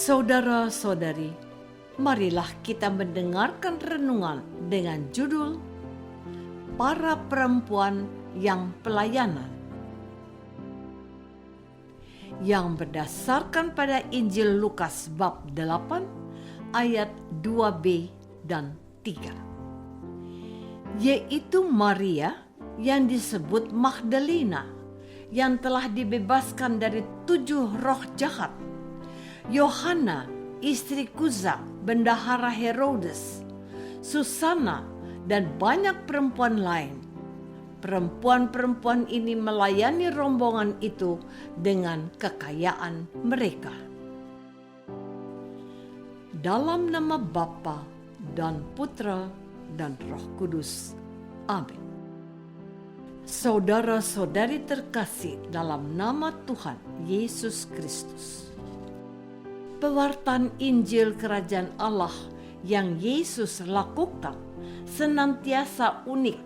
Saudara-saudari, marilah kita mendengarkan renungan dengan judul Para Perempuan yang Pelayanan, yang berdasarkan pada Injil Lukas bab 8 ayat 2b dan 3, yaitu Maria yang disebut Magdalena, yang telah dibebaskan dari 7 roh jahat, Yohana istri Kuza bendahara Herodes, Susana, dan banyak perempuan lain. Perempuan-perempuan ini melayani rombongan itu dengan kekayaan mereka. Dalam nama Bapa dan Putra dan Roh Kudus. Amin. Saudara-saudari terkasih dalam nama Tuhan Yesus Kristus, pewartaan Injil Kerajaan Allah yang Yesus lakukan senantiasa unik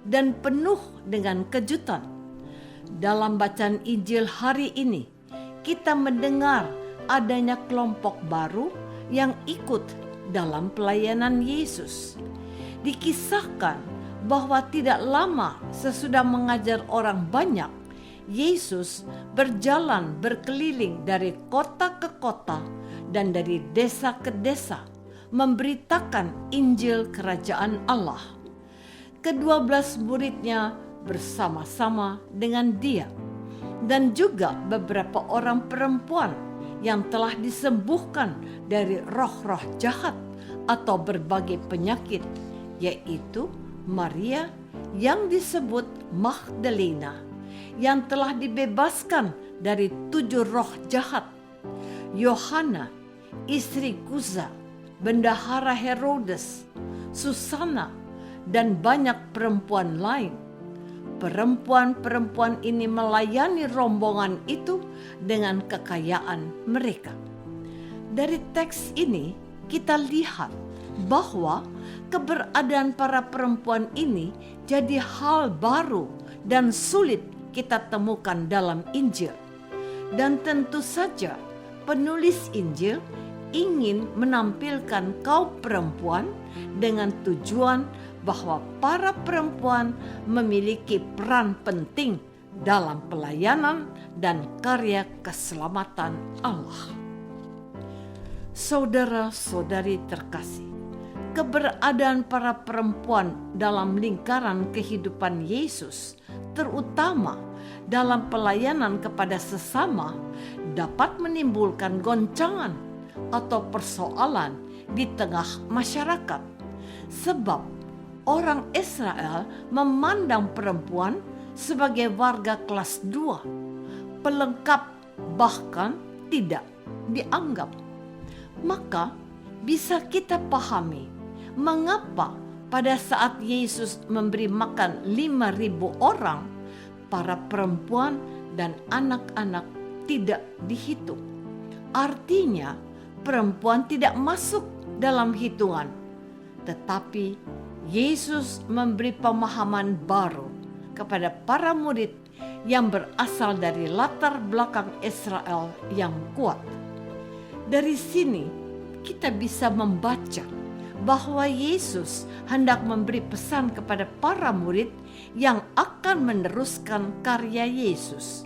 dan penuh dengan kejutan. Dalam bacaan Injil hari ini, kita mendengar adanya kelompok baru yang ikut dalam pelayanan Yesus. Dikisahkan bahwa tidak lama sesudah mengajar orang banyak, Yesus berjalan berkeliling dari kota ke kota dan dari desa ke desa memberitakan Injil Kerajaan Allah. Ke-12 muridnya bersama-sama dengan dia, dan juga beberapa orang perempuan yang telah disembuhkan dari roh-roh jahat atau berbagai penyakit, yaitu Maria yang disebut Magdalena, yang telah dibebaskan dari 7 roh jahat, Yohana istri Kuza bendahara Herodes, Susana, dan banyak perempuan lain. Perempuan-perempuan ini melayani rombongan itu dengan kekayaan mereka. Dari teks ini kita lihat bahwa keberadaan para perempuan ini jadi hal baru dan sulit kita temukan dalam Injil. Dan tentu saja penulis Injil ingin menampilkan kaum perempuan dengan tujuan bahwa para perempuan memiliki peran penting dalam pelayanan dan karya keselamatan Allah. Saudara-saudari terkasih, keberadaan para perempuan dalam lingkaran kehidupan Yesus, terutama dalam pelayanan kepada sesama, dapat menimbulkan goncangan atau persoalan di tengah masyarakat. Sebab orang Israel memandang perempuan sebagai warga kelas 2, pelengkap, bahkan tidak dianggap. Maka bisa kita pahami mengapa pada saat Yesus memberi makan 5.000 orang, para perempuan dan anak-anak tidak dihitung. Artinya perempuan tidak masuk dalam hitungan. Tetapi Yesus memberi pemahaman baru kepada para murid yang berasal dari latar belakang Israel yang kuat. Dari sini kita bisa membaca bahwa Yesus hendak memberi pesan kepada para murid yang akan meneruskan karya Yesus,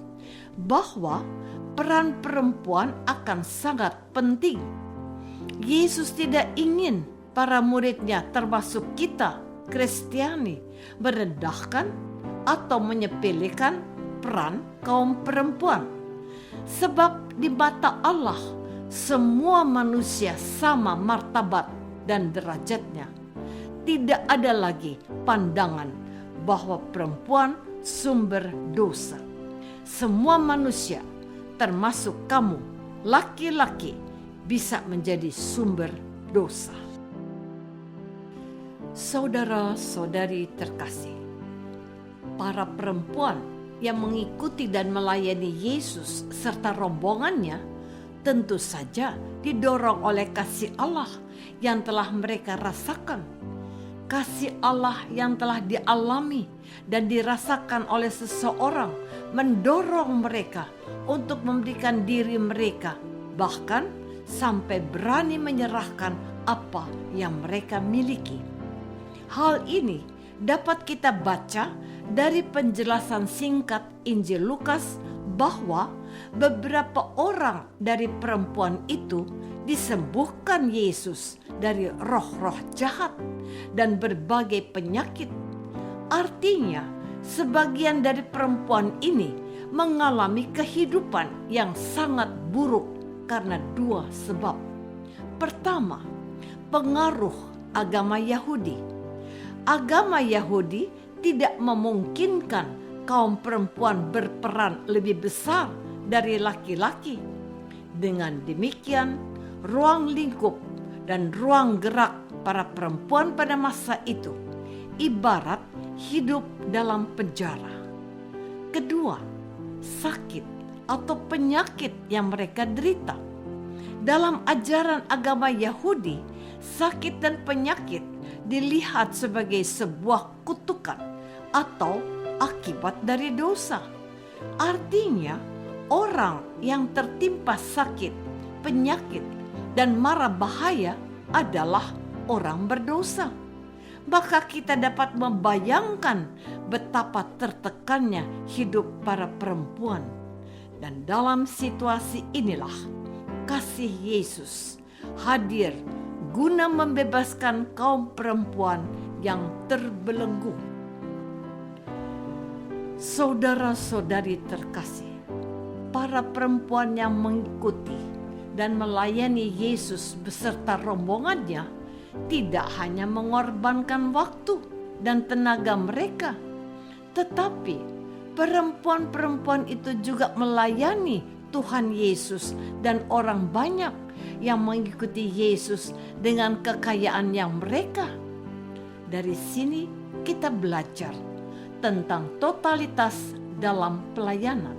bahwa peran perempuan akan sangat penting. Yesus tidak ingin para muridnya, termasuk kita Kristiani, merendahkan atau menyepelekan peran kaum perempuan. Sebab di mata Allah, semua manusia sama martabat dan derajatnya. Tidak ada lagi pandangan bahwa perempuan sumber dosa. Semua manusia, termasuk kamu, laki-laki, bisa menjadi sumber dosa. Saudara-saudari terkasih, para perempuan yang mengikuti dan melayani Yesus serta rombongannya tentu saja didorong oleh kasih Allah yang telah mereka rasakan. Kasih Allah yang telah dialami dan dirasakan oleh seseorang mendorong mereka untuk memberikan diri mereka, bahkan sampai berani menyerahkan apa yang mereka miliki. Hal ini dapat kita baca dari penjelasan singkat Injil Lukas bahwa beberapa orang dari perempuan itu disembuhkan Yesus dari roh-roh jahat dan berbagai penyakit. Artinya, sebagian dari perempuan ini mengalami kehidupan yang sangat buruk karena dua sebab. Pertama, pengaruh agama Yahudi. Agama Yahudi tidak memungkinkan kaum perempuan berperan lebih besar dari laki-laki. Dengan demikian, ruang lingkup dan ruang gerak para perempuan pada masa itu ibarat hidup dalam penjara. Kedua, sakit atau penyakit yang mereka derita. Dalam ajaran agama Yahudi, sakit dan penyakit dilihat sebagai sebuah kutukan atau akibat dari dosa. Artinya, orang yang tertimpa sakit, penyakit, dan mara bahaya adalah orang berdosa. Maka kita dapat membayangkan betapa tertekannya hidup para perempuan. Dan dalam situasi inilah kasih Yesus hadir guna membebaskan kaum perempuan yang terbelenggu. Saudara-saudari terkasih, para perempuan yang mengikuti dan melayani Yesus beserta rombongannya tidak hanya mengorbankan waktu dan tenaga mereka, tetapi perempuan-perempuan itu juga melayani Tuhan Yesus dan orang banyak yang mengikuti Yesus dengan kekayaan yang mereka. Dari sini kita belajar tentang totalitas dalam pelayanan.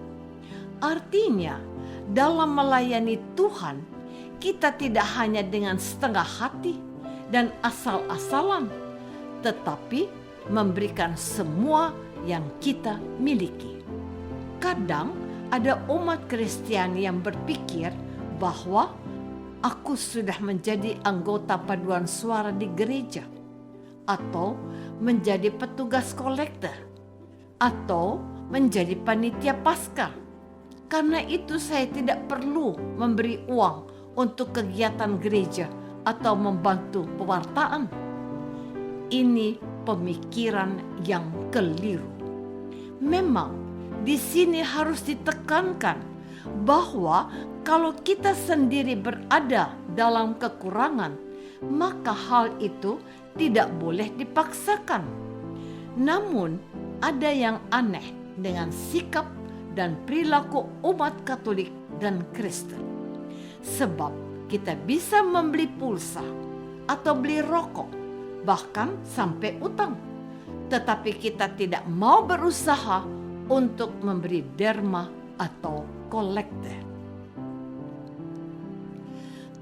Artinya, dalam melayani Tuhan, kita tidak hanya dengan setengah hati dan asal-asalan, tetapi memberikan semua yang kita miliki. Kadang ada umat Kristiani yang berpikir bahwa aku sudah menjadi anggota paduan suara di gereja, atau menjadi petugas kolektor, atau menjadi panitia Paskah. Karena itu saya tidak perlu memberi uang untuk kegiatan gereja atau membantu pewartaan. Ini pemikiran yang keliru. Memang di sini harus ditekankan bahwa kalau kita sendiri berada dalam kekurangan, maka hal itu tidak boleh dipaksakan. Namun ada yang aneh dengan sikap dan perilaku umat Katolik dan Kristen. Sebab kita bisa membeli pulsa atau beli rokok, bahkan sampai utang. Tetapi kita tidak mau berusaha untuk memberi derma atau kolektor.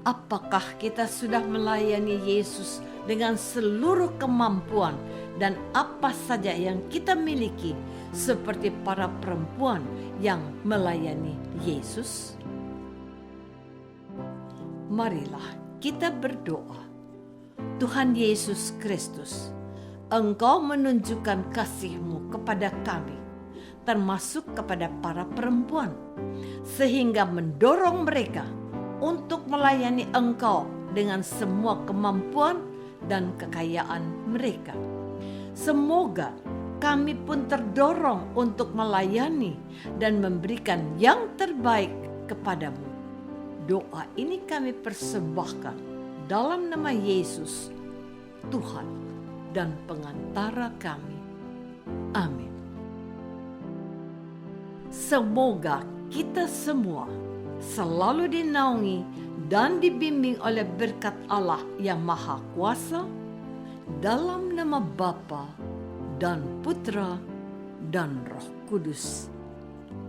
Apakah kita sudah melayani Yesus dengan seluruh kemampuan dan apa saja yang kita miliki seperti para perempuan yang melayani Yesus? Marilah kita berdoa. Tuhan Yesus Kristus, Engkau menunjukkan kasih-Mu kepada kami, termasuk kepada para perempuan, sehingga mendorong mereka untuk melayani Engkau dengan semua kemampuan dan kekayaan mereka. Semoga kami pun terdorong untuk melayani dan memberikan yang terbaik kepadamu. Doa ini kami persembahkan dalam nama Yesus, Tuhan dan pengantara kami. Amin. Semoga kita semua selalu dinaungi dan dibimbing oleh berkat Allah yang Maha Kuasa, dalam nama Bapa dan Putra dan Roh Kudus.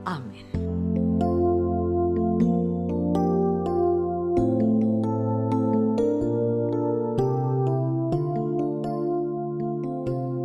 Amin.